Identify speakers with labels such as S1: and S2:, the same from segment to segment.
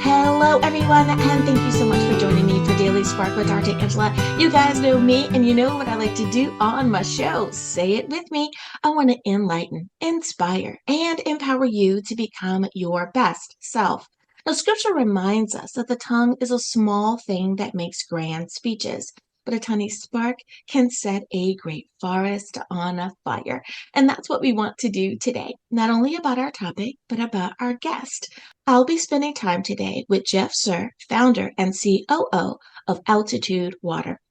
S1: Hello, everyone, and thank you so much for joining me for Daily Spark with Dr. Angela. You guys know me, and you know what I like to do on my show. Say it with me. I want to enlighten, inspire, and empower you to become your best self. Now, scripture reminds us that the tongue is a small thing that makes grand speeches, but a tiny spark can set a great forest on a fire. And that's what we want to do today, not only about our topic, but about our guest. I'll be spending time today with Jeff Szur, founder and COO of Altitude Water.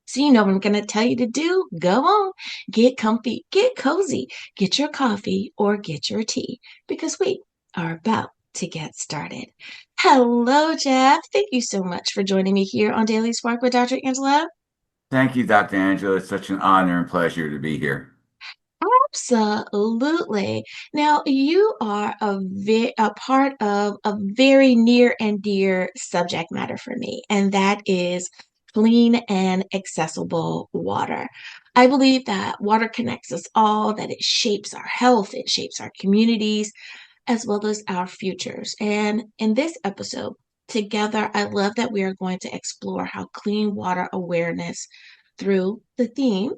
S1: So you know what I'm going to tell you to do? Go on, get comfy, get cozy, get your coffee or get your tea because we are about to get started. Hello, Jeff. Thank you so much for joining me here on Daily Spark with Dr. Angela.
S2: Thank you, Dr. Angela. It's such an honor and pleasure to be here.
S1: Absolutely. Now, you are a part of a very near and dear subject matter for me, and that is clean and accessible water. I believe that water connects us all, that it shapes our health, it shapes our communities, as well as our futures. And in this episode, together, I love that we are going to explore how clean water awareness through the theme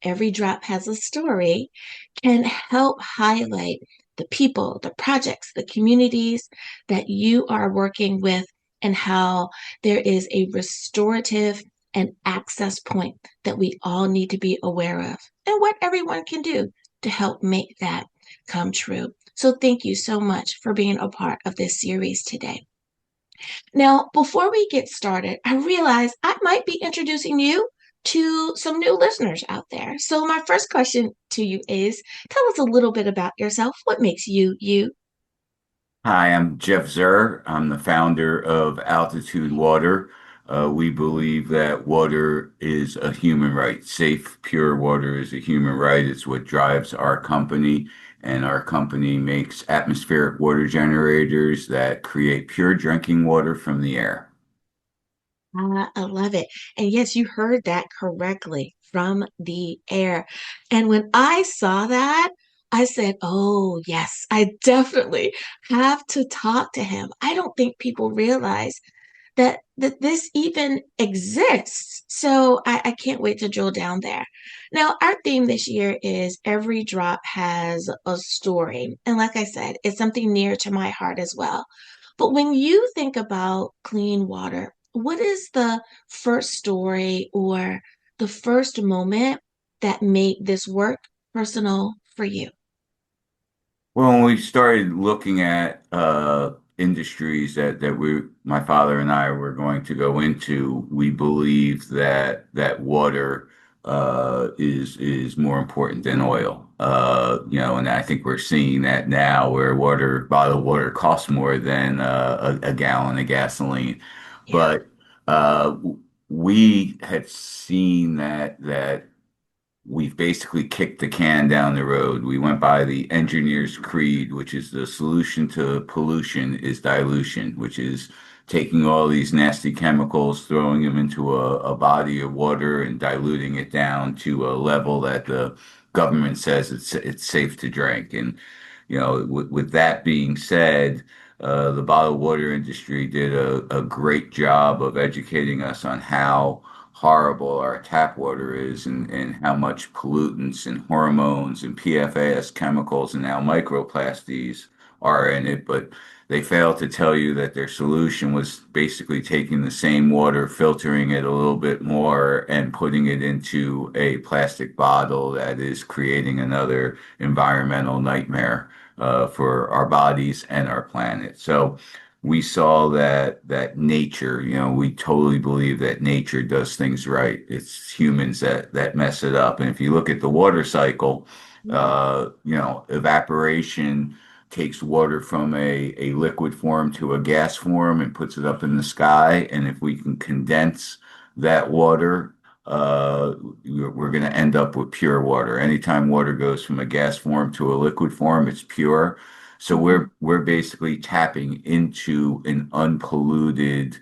S1: Every Drop Has a Story can help highlight the people, the projects, the communities that you are working with, and how there is a restorative and access point that we all need to be aware of, and what everyone can do to help make that come true. So, thank you so much for being a part of this series today. Now, before we get started, I realize I might be introducing you to some new listeners out there. So, my first question to you is tell us a little bit about yourself. What makes you you?
S2: Hi, I'm Jeff Szur. I'm the founder of Altitude Water. We believe that water is a human right. Safe, pure water is a human right. It's what drives our company. And our company makes atmospheric water generators that create pure drinking water from the air.
S1: I love it. And yes, you heard that correctly from the air. And when I saw that, I said, oh, yes, I definitely have to talk to him. I don't think people realize that this even exists. So I can't wait to drill down there. Now, our theme this year is Every Drop Has a Story. And like I said, it's something near to my heart as well. But when you think about clean water, what is the first story or the first moment that made this work personal for you?
S2: Well, when we started looking at industries my father and I were going to go into, we believe that water is more important than oil. And I think we're seeing that now, where bottled water costs more than a gallon of gasoline.
S1: Yeah.
S2: But uh, we had seen that we've basically kicked the can down the road. We went by the engineer's creed, which is the solution to pollution is dilution, which is taking all these nasty chemicals, throwing them into a body of water and diluting it down to a level that the government says it's safe to drink. And with that being said, the bottled water industry did a great job of educating us on how horrible our tap water is, and how much pollutants and hormones and PFAS chemicals and now microplastics are in it. But they failed to tell you that their solution was basically taking the same water, filtering it a little bit more, and putting it into a plastic bottle that is creating another environmental nightmare for our bodies and our planet. So we saw that nature, we totally believe that nature does things right. It's humans that mess it up. And if you look at the water cycle, evaporation takes water from a liquid form to a gas form and puts it up in the sky. And if we can condense that water, we're going to end up with pure water. Anytime water goes from a gas form to a liquid form, it's pure. So
S1: Mhm.
S2: we're basically tapping into an unpolluted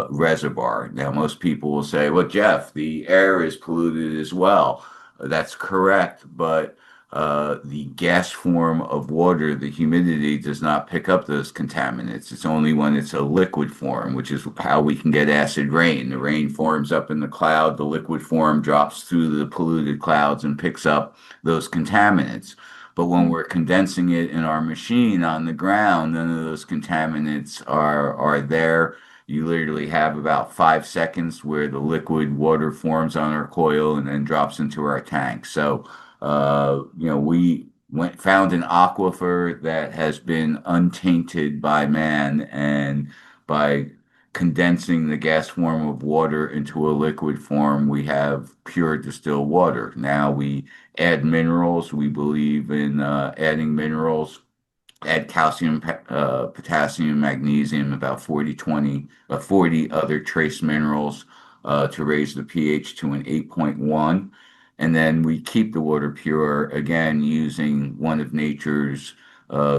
S2: reservoir. Now, most people will say, "Well, Jeff, the air is polluted as well." That's correct, but the gas form of water, the humidity does not pick up those contaminants. It's only when it's a liquid form, which is how we can get acid rain. The rain forms up in the cloud, the liquid form drops through the polluted clouds and picks up those contaminants. But when we're condensing it in our machine on the ground, none of those contaminants are there. You literally have about 5 seconds where the liquid water forms on our coil and then drops into our tank. So we found an aquifer that has been untainted by man, and by condensing the gas form of water into a liquid form, we have pure distilled water. Now we add minerals. We believe in adding minerals, add calcium, potassium, magnesium, about 40 other trace minerals to raise the pH to an 8.1. And then we keep the water pure, again, using one of nature's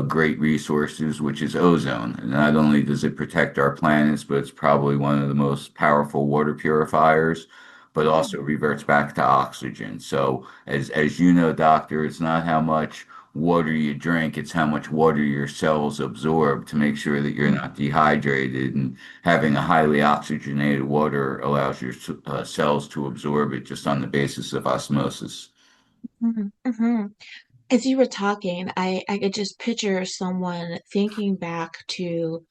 S2: great resources, which is ozone. And not only does it protect our planets, but it's probably one of the most powerful water purifiers, but also reverts back to oxygen. So, as you know, doctor, it's not how much water you drink, it's how much water your cells absorb to make sure that you're not dehydrated. And having a highly oxygenated water allows your cells to absorb it just on the basis of osmosis.
S1: Mm-hmm. As you were talking, I could just picture someone thinking back to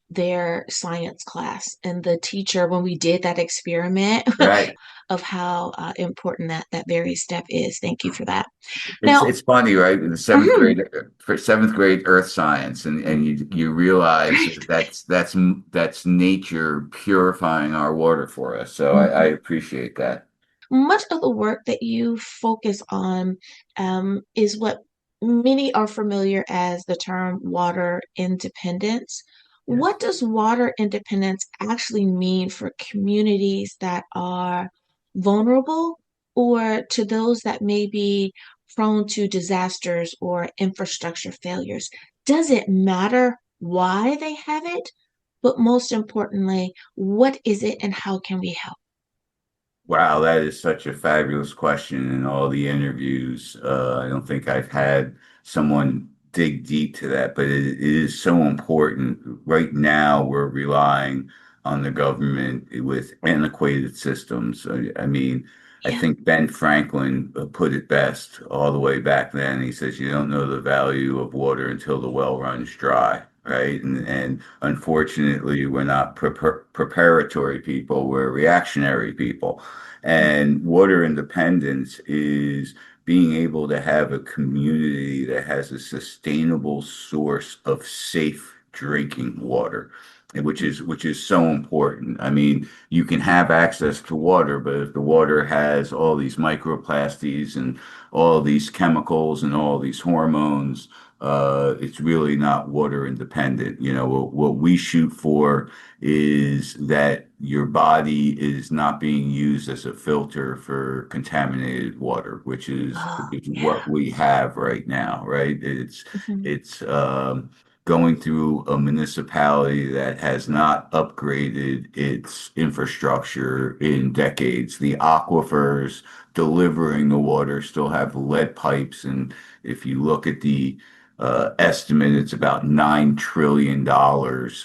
S1: their science class and the teacher when we did that experiment
S2: Right.
S1: of how important that very step is. Thank you for that.
S2: It's
S1: Now,
S2: it's funny, right? In the seventh
S1: mhm,
S2: grade, for seventh grade earth science, and you realize
S1: right.
S2: that that's nature purifying our water for us. So I
S1: Mhm.
S2: appreciate that.
S1: Much of the work that you focus on is what many are familiar as the term water independence. What
S2: Yes.
S1: does water independence actually mean for communities that are vulnerable or to those that may be prone to disasters or infrastructure failures? Does it matter why they have it? But most importantly, what is it and how can we help?
S2: Wow, that is such a fabulous question in all the interviews. I don't think I've had someone dig deep to that, but it is so important. Right now, we're relying on the government with antiquated systems. I mean, I
S1: Yeah.
S2: think Ben Franklin put it best all the way back then. He says, "You don't know the value of water until the well runs dry." Right. And unfortunately, we're not preparatory people, we're reactionary people. And water independence is being able to have a community that has a sustainable source of safe drinking water, which is so important. I mean, you can have access to water, but if the water has all these microplastics and all these chemicals and all these hormones, it's really not water independent. What we shoot for is that your body is not being used as a filter for contaminated water, which is,
S1: Oh,
S2: which is
S1: yeah.
S2: what we have right now, right?
S1: Mhm.
S2: It's going through a municipality that has not upgraded its infrastructure in decades. The aquifers delivering the water still have lead pipes, and if you look at the estimate, it's about $9 trillion
S1: Wow.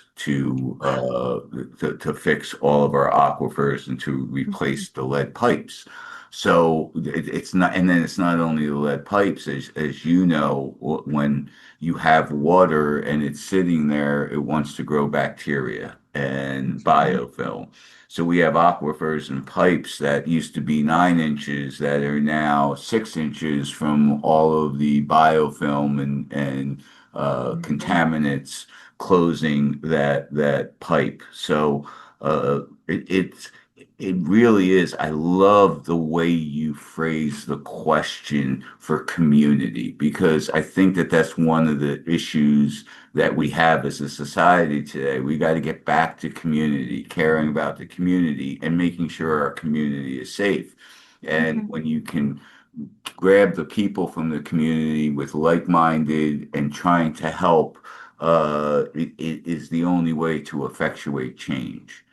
S2: to fix all of our aquifers and to
S1: Mhm.
S2: replace the lead pipes. So it's not, and then it's not only the lead pipes, as you know, when you have water and it's sitting there, it wants to grow bacteria and
S1: Mhm.
S2: biofilm. So we have aquifers and pipes that used to be 9 inches that are now 6 inches from all of the biofilm and
S1: Mhm.
S2: contaminants closing that pipe. So uh, it, it's it really is. I love the way you phrase the question for community, because I think that that's one of the issues that we have as a society today. We got to get back to community, caring about the community and making sure our community is safe. And
S1: Mhm.
S2: when you can grab the people from the community with like-minded and trying to help, it is the only way to effectuate change.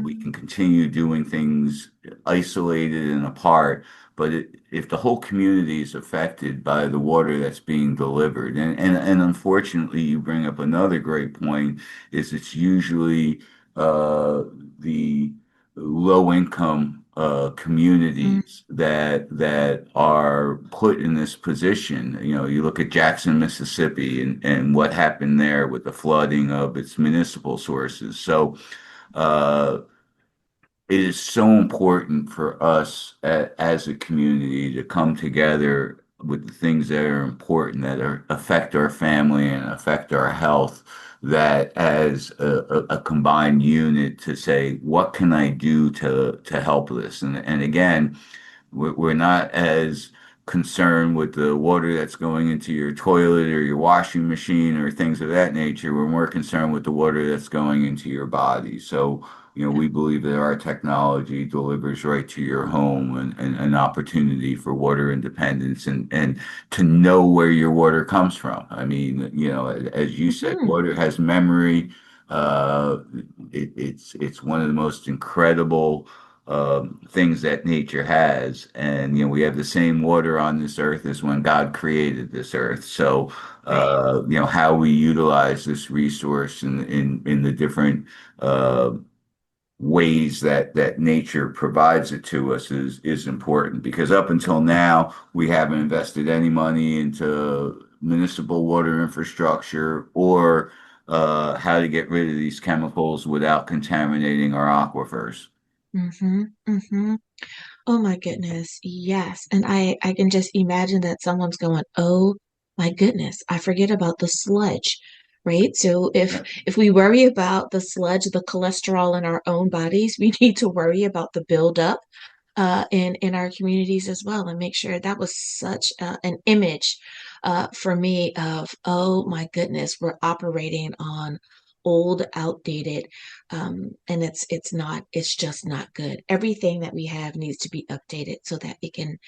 S2: We
S1: Mhm.
S2: can continue doing things isolated and apart, but if the whole community is affected by the water that's being delivered, and unfortunately, you bring up another great point, is it's usually the low income
S1: Mm,
S2: communities that are put in this position. You know, you look at Jackson, Mississippi, and what happened there with the flooding of its municipal sources. So uh, it is so important for us as a community to come together with the things that are important that affect our family and affect our health, that as a combined unit to say, what can I do to help this? And again, we're not as concerned with the water that's going into your toilet or your washing machine or things of that nature. We're more concerned with the water that's going into your body. So, you know, we believe that our technology delivers right to your home and an opportunity for water independence and to know where your water comes from. I mean, you know, as you said,
S1: mhm,
S2: water has memory. Uh, it's one of the most incredible things that nature has. And, you know, we have the same water on this earth as when God created this earth. So,
S1: right.
S2: you know, how we utilize this resource in the different uh, ways that nature provides it to us is important because up until now, we haven't invested any money into municipal water infrastructure or how to get rid of these chemicals without contaminating our aquifers.
S1: Mm-hmm, mm-hmm. Oh my goodness. Yes. And I can just imagine that someone's going, "Oh my goodness, I forget about the sludge." Right? So if we worry about the sludge, the cholesterol in our own bodies, we need to worry about the buildup in our communities as well, and make sure that was such an image for me of, oh my goodness, we're operating on old, outdated, and it's just not good. Everything that we have needs to be updated so that it can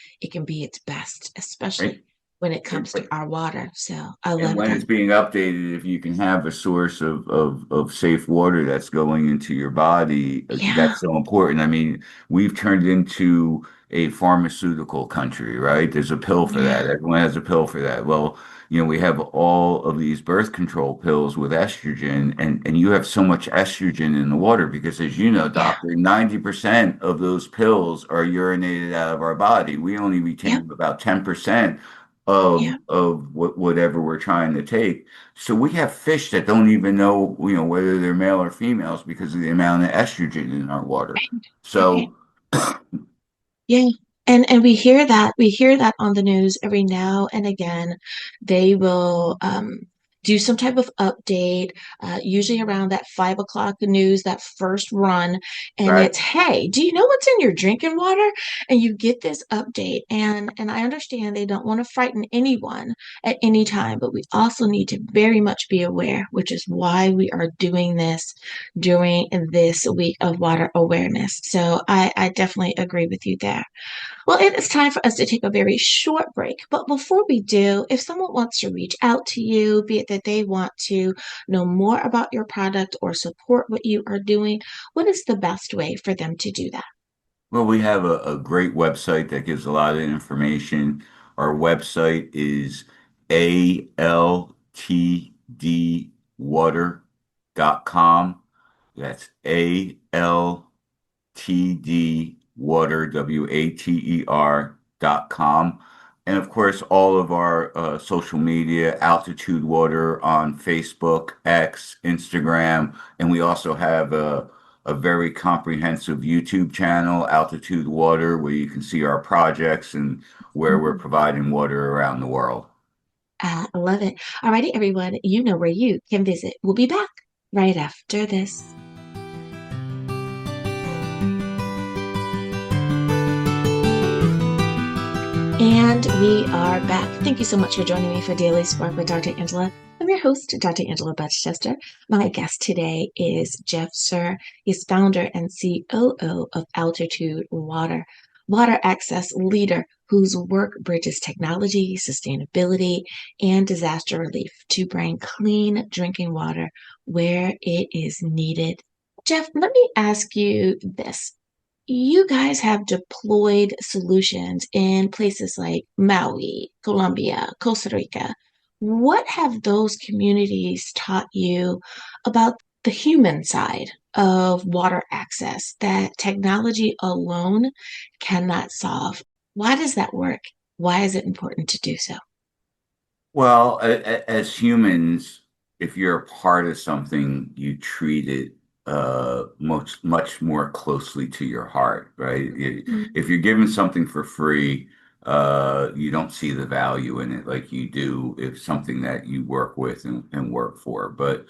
S1: be its best, especially
S2: Right?
S1: when it comes to our water. So I
S2: And
S1: love
S2: when
S1: that.
S2: it's being updated, if you can have a source of safe water that's going into your body,
S1: Yeah,
S2: that's so important. I mean, we've turned into a pharmaceutical country, right? There's a pill for that.
S1: yeah,
S2: Everyone has a pill for that. Well, you know, we have all of these birth control pills with estrogen, and you have so much estrogen in the water because, as you know,
S1: yeah,
S2: doctor, 90% of those pills are urinated out of our body. We only
S1: yep,
S2: retain about 10%
S1: yep.
S2: of whatever we're trying to take. So we have fish that don't even know, you know, whether they're male or females because of the amount of estrogen in our water.
S1: Right.
S2: So
S1: Yeah. And we hear that on the news every now and again. They will do some type of update, usually around that 5 o'clock news, that first run. And
S2: right.
S1: it's, hey, do you know what's in your drinking water? And you get this update. And I understand they don't want to frighten anyone at any time, but we also need to very much be aware, which is why we are doing this during this week of water awareness. So I definitely agree with you there. Well, it is time for us to take a very short break. But before we do, if someone wants to reach out to you, be it that they want to know more about your product or support what you are doing, what is the best way for them to do that?
S2: Well, we have a great website that gives a lot of information. Our website is altdwater.com. That's ALTD Water, WATER.com. And of course, all of our social media, Altitude Water on Facebook, X, Instagram, and we also have a very comprehensive YouTube channel, Altitude Water, where you can see our projects and where we're
S1: Mhm.
S2: providing water around the world.
S1: I love it. Alrighty, everyone, you know where you can visit. We'll be back right after this. And we are back. Thank you so much for joining me for Daily Spark with Dr. Angela. I'm your host, Dr. Angela Butchester. My guest today is Jeff Szur. He's founder and COO of Altitude Water, water access leader whose work bridges technology, sustainability, and disaster relief to bring clean drinking water where it is needed. Jeff, let me ask you this. you guys have deployed solutions in places like Maui, Colombia, Costa Rica. What have those communities taught you about the human side of water access that technology alone cannot solve? Why does that work? Why is it important to do so?
S2: Well, as humans, if you're a part of something, you treat it much more closely to your heart, right?
S1: Mm.
S2: If you're given something for free, you don't see the value in it like you do if something that you work with and work for. But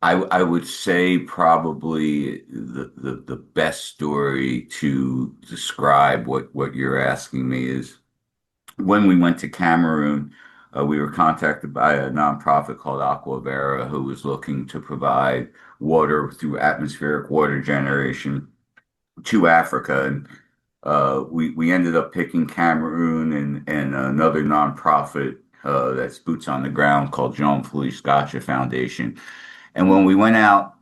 S2: I would say probably the best story to describe what you're asking me is when we went to Cameroon, we were contacted by a nonprofit called Aquavera who was looking to provide water through atmospheric water generation to Africa. And we ended up picking Cameroon and another nonprofit that's boots on the ground called Jean-Philippe Gotcha Foundation. And when we went out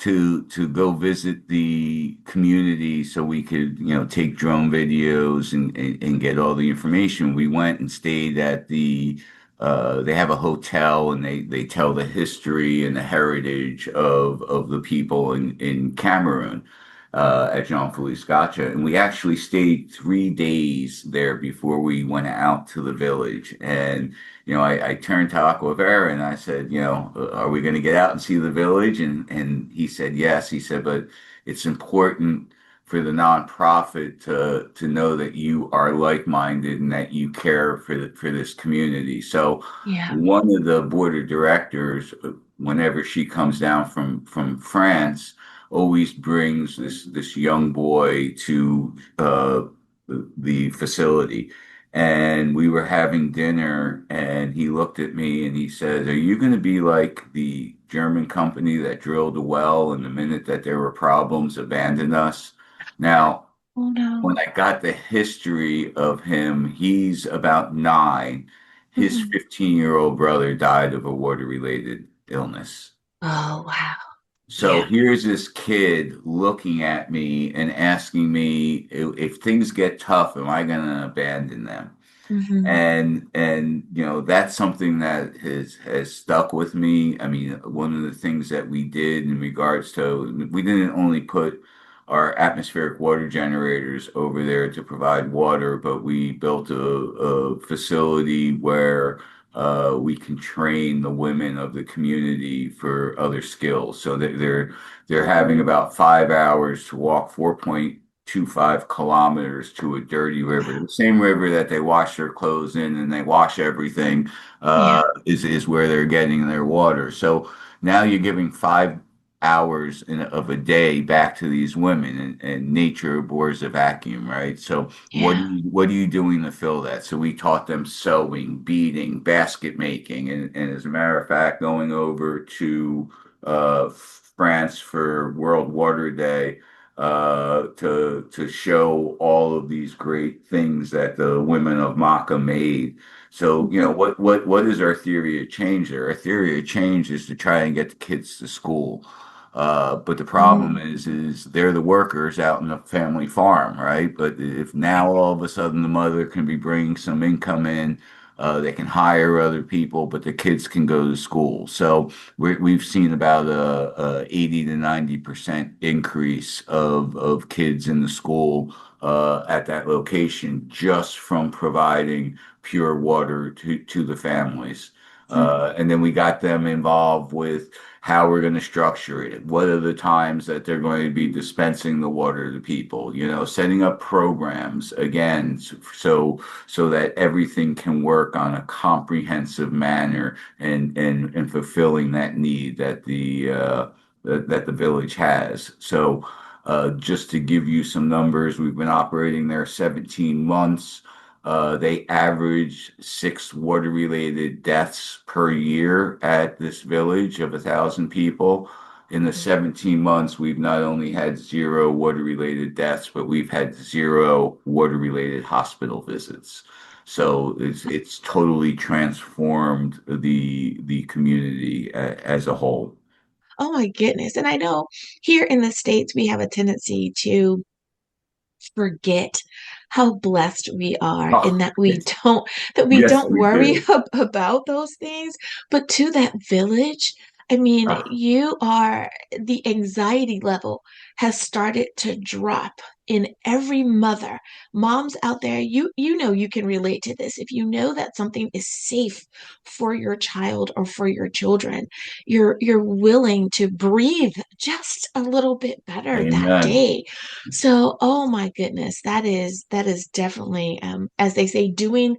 S2: to go visit the community so we could, take drone videos and get all the information, we went and stayed at they have a hotel and they tell the history and the heritage of the people in Cameroon at Jean-Philippe Gotcha. And we actually stayed 3 days there before we went out to the village. And I turned to Aquavera and I said, are we going to get out and see the village? And he said, yes. He said, but it's important for the nonprofit to know that you are like-minded and that you care for this community. So
S1: Yeah.
S2: one of the board of directors, whenever she comes down from France, always brings this young boy to the facility. And we were having dinner, and he looked at me and he said, "Are you going to be like the German company that drilled a well and the minute that there were problems, abandoned us?" Now,
S1: Oh no.
S2: when I got the history of him, he's about 9. His
S1: Mhm.
S2: 15-year-old brother died of a water-related illness.
S1: Oh wow.
S2: So
S1: Yeah.
S2: here's this kid looking at me and asking me if things get tough, am I going to abandon them?
S1: Hmm.
S2: And that's something that has stuck with me. I mean, one of the things that we did in regards to we didn't only put our atmospheric water generators over there to provide water, but we built a facility where we can train the women of the community for other skills. So that they're having about 5 hours to walk 4.25 kilometers to a dirty river, the same river that they wash their clothes in and they wash everything
S1: Yeah.
S2: is where they're getting their water. So now you're giving 5 hours of a day back to these women, and nature abhors a vacuum, right? So
S1: Yeah.
S2: what are you doing to fill that? So we taught them sewing, beading, basket making, and as a matter of fact, going over to France for World Water Day to show all of these great things that the women of Makkah made. So,
S1: Mhm.
S2: what is our theory of change there? Our theory of change is to try and get the kids to school. But the problem
S1: Mm.
S2: is they're the workers out in the family farm, right? But if now all of a sudden the mother can be bringing some income in, they can hire other people, but the kids can go to school. So we've seen about a 80 to 90% increase of kids in the school at that location just from providing pure water to the families.
S1: Mm.
S2: And then we got them involved with how we're going to structure it. What are the times that they're going to be dispensing the water to people? Setting up programs again, so that everything can work on a comprehensive manner and fulfilling that need that the village has. So, just to give you some numbers, we've been operating there 17 months. They average 6 water-related deaths per year at this village of 1,000 people. In the 17 months, we've not only had 0 water-related deaths, but we've had 0 water-related hospital visits. So it's totally transformed the community as a whole.
S1: Oh my goodness. And I know here in the States, we have a tendency to forget how blessed we are
S2: Oh,
S1: and that
S2: yes,
S1: we
S2: yes,
S1: don't
S2: we
S1: worry
S2: do.
S1: about those things. But to that village, I mean,
S2: Ah,
S1: you are the anxiety level has started to drop in every mother. Moms out there, you know you can relate to this. If you know that something is safe for your child or for your children, you're willing to breathe just a little bit better that
S2: amen.
S1: day. So, oh my goodness, that is definitely, as they say, doing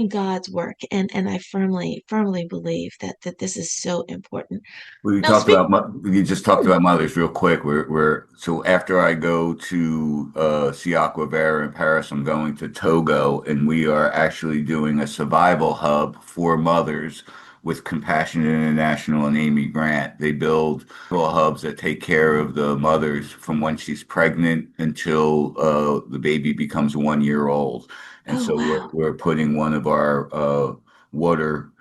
S1: God's work, and I firmly believe that this is so important.
S2: We
S1: Now,
S2: talked
S1: speak.
S2: about you just talked
S1: Hmm.
S2: about mothers real quick. We're so after I go to see Aqua Vera in Paris, I'm going to Togo, and we are actually doing a survival hub for mothers with Compassion International and Amy Grant. They build little hubs that take care of the mothers from when she's pregnant until the baby becomes 1 year old. And
S1: Oh
S2: so we're
S1: wow.
S2: we're putting one of our water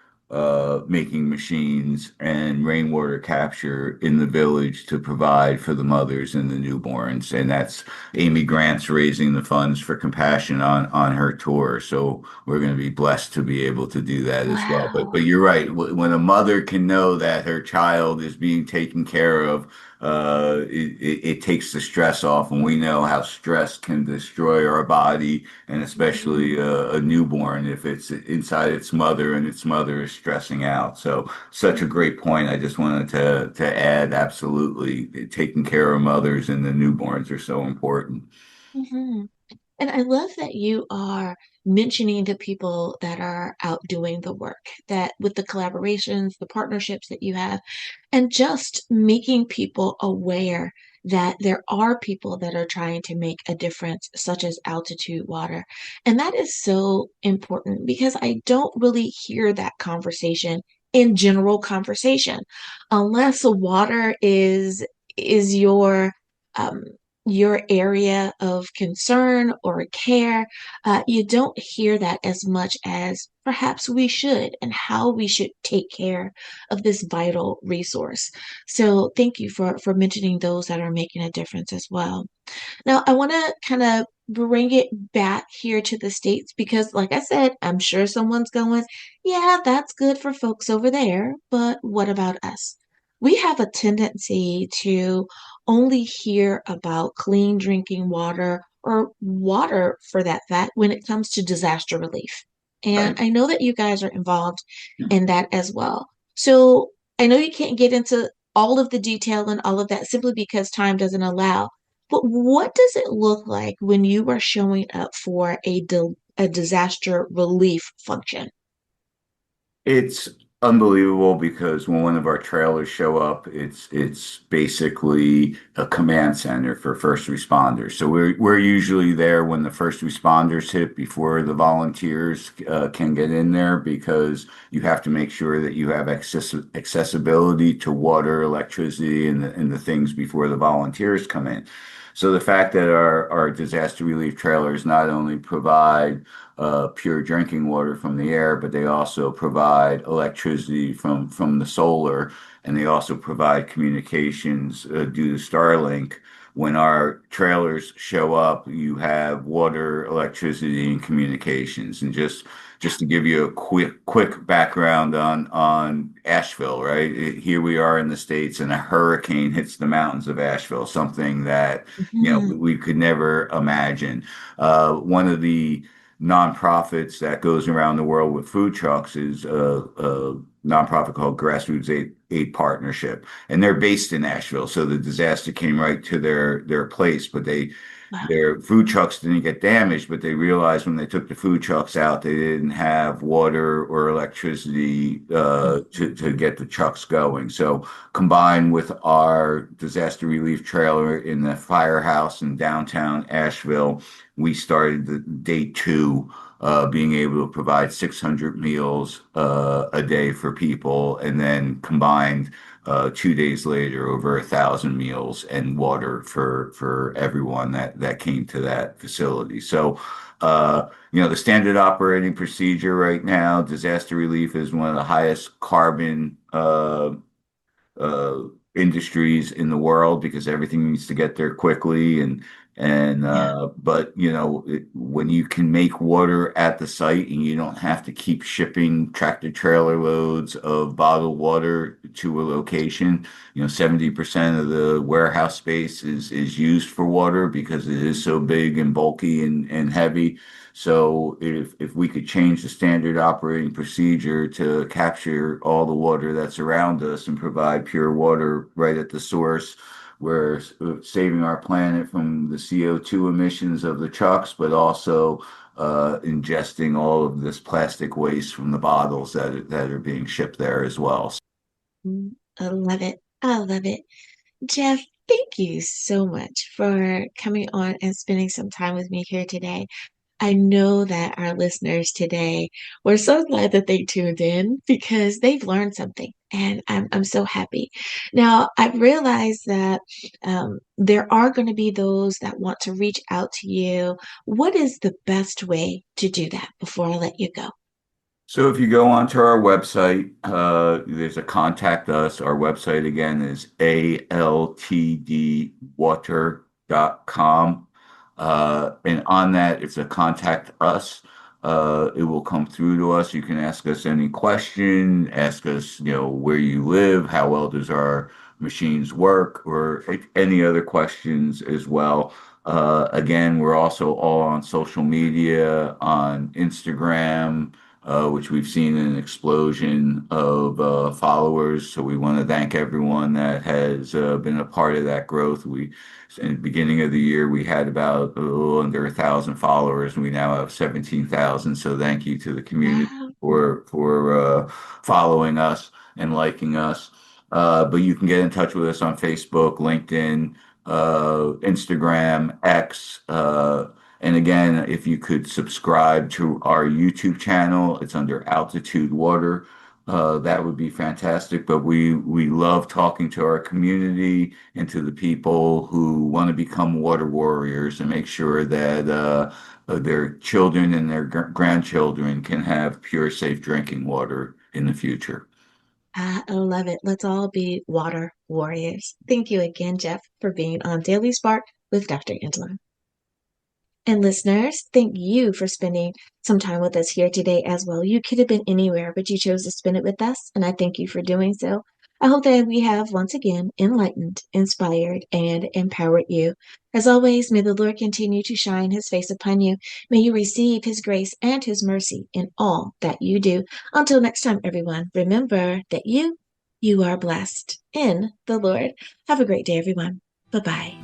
S2: making machines and rainwater capture in the village to provide for the mothers and the newborns. And that's Amy Grant's raising the funds for Compassion on her tour. So we're going to be blessed to be able to do that as well. But
S1: Wow.
S2: you're right. When a mother can know that her child is being taken care of, it takes the stress off, and we know how stress can destroy our body, and especially
S1: Mhm.
S2: a newborn if it's inside its mother and its mother is stressing out. So, such a great point. I just wanted to add, absolutely, taking care of mothers and the newborns are so important.
S1: Mhm. And I love that you are mentioning the people that are out doing the work, that with the collaborations, the partnerships that you have, and just making people aware that there are people that are trying to make a difference, such as Altitude Water. And that is so important because I don't really hear that conversation in general conversation unless water is um your area of concern or care. You don't hear that as much as perhaps we should, and how we should take care of this vital resource. So thank you for mentioning those that are making a difference as well. Now, I want to kind of bring it back here to the States because, like I said, I'm sure someone's going, yeah, that's good for folks over there, but what about us? We have a tendency to only hear about clean drinking water or water for that fact when it comes to disaster relief. And
S2: Right.
S1: I know that you guys are involved in that as well. So I know you can't get into all of the detail and all of that simply because time doesn't allow. But what does it look like when you are showing up for a disaster relief function?
S2: It's unbelievable because when one of our trailers show up, it's basically a command center for first responders. So we're usually there when the first responders hit before the volunteers can get in there because you have to make sure that you have accessibility to water, electricity, and the things before the volunteers come in. So the fact that our disaster relief trailers not only provide pure drinking water from the air, but they also provide electricity from the solar, and they also provide communications due to Starlink. When our trailers show up, you have water, electricity, and communications. And just to give you a quick background on Asheville, right? Here we are in the States, and a hurricane hits the mountains of Asheville, something that
S1: Mhm.
S2: we could never imagine. One of the nonprofits that goes around the world with food trucks is a nonprofit called Grassroots Aid Partnership, and they're based in Nashville. So the disaster came right to their place, but
S1: Wow.
S2: their food trucks didn't get damaged, but they realized when they took the food trucks out, they didn't have water or electricity to get the trucks going. So combined with our disaster relief trailer in the firehouse in downtown Asheville, we started the day two, being able to provide 600 meals a day for people, and then combined 2 days later, over 1,000 meals and water for everyone that came to that facility. So, the standard operating procedure right now, disaster relief is one of the highest carbon uh, industries in the world because everything needs to get there quickly, and And
S1: Yeah.
S2: but when you can make water at the site and you don't have to keep shipping tractor trailer loads of bottled water to a location, 70% of the warehouse space is used for water because it is so big and bulky and heavy. So if we could change the standard operating procedure to capture all the water that's around us and provide pure water right at the source, we're saving our planet from the CO2 emissions of the trucks, but also ingesting all of this plastic waste from the bottles that are being shipped there as well.
S1: I love it. I love it. Jeff, thank you so much for coming on and spending some time with me here today. I know that our listeners today were so glad that they tuned in because they've learned something, and I'm so happy. Now, I've realized that there are going to be those that want to reach out to you. What is the best way to do that before I let you go?
S2: So if you go onto our website, there's a contact us. Our website again is altdwater.com. And on that, it's a contact us. It will come through to us. You can ask us any question, ask us, where you live, how well does our machines work, or any other questions as well. Again, we're also all on social media, on Instagram, which we've seen an explosion of followers. So we want to thank everyone that has been a part of that growth. In the beginning of the year, we had about a little under 1,000 followers, and we now have 17,000. So thank you to the community
S1: Wow.
S2: for following us and liking us. But you can get in touch with us on Facebook, LinkedIn, Instagram, X. And again, if you could subscribe to our YouTube channel, it's under Altitude Water. That would be fantastic. But we love talking to our community and to the people who want to become water warriors and make sure that their children and their grandchildren can have pure, safe drinking water in the future.
S1: I love it. Let's all be water warriors. Thank you again, Jeff, for being on Daily Spark with Dr. Angela. And listeners, thank you for spending some time with us here today as well. You could have been anywhere, but you chose to spend it with us, and I thank you for doing so. I hope that we have once again enlightened, inspired, and empowered you. As always, may the Lord continue to shine his face upon you. May you receive his grace and his mercy in all that you do. Until next time, everyone, remember that you are blessed in the Lord. Have a great day, everyone. Bye bye.